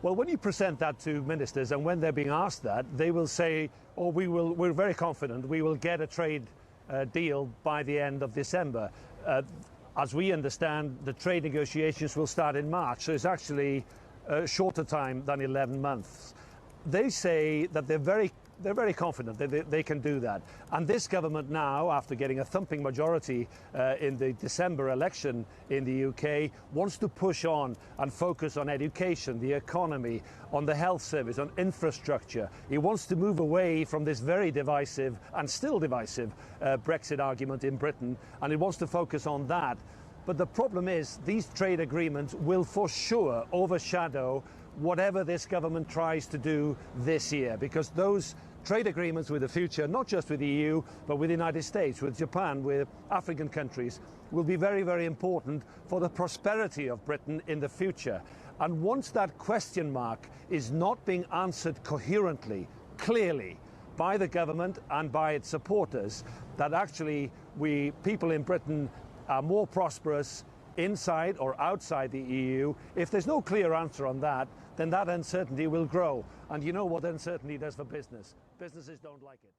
Well, when you present that to ministers and when they're being asked that, they will say, oh, we're very confident we will get a trade deal by the end of December. As we understand, the trade negotiations will start in March, so it's actually a shorter time than 11 months. They say that they're very confident that they can do that. And this government now, after getting a thumping majority in the December election in the UK, wants to push on and focus on education, the economy, on the health service, on infrastructure. He wants to move away from this very divisive and still divisive Brexit argument in Britain, and he wants to focus on that. But the problem is these trade agreements will for sure overshadow whatever this government tries to do this year, because those trade agreements with the future, not just with the EU, but with the United States, with Japan, with African countries, will be very, very important for the prosperity of Britain in the future. And once that question mark is not being answered coherently, clearly, by the government and by its supporters, that actually people in Britain are more prosperous inside or outside the EU, if there's no clear answer on that, then that uncertainty will grow. And you know what uncertainty does for business. Businesses don't like it.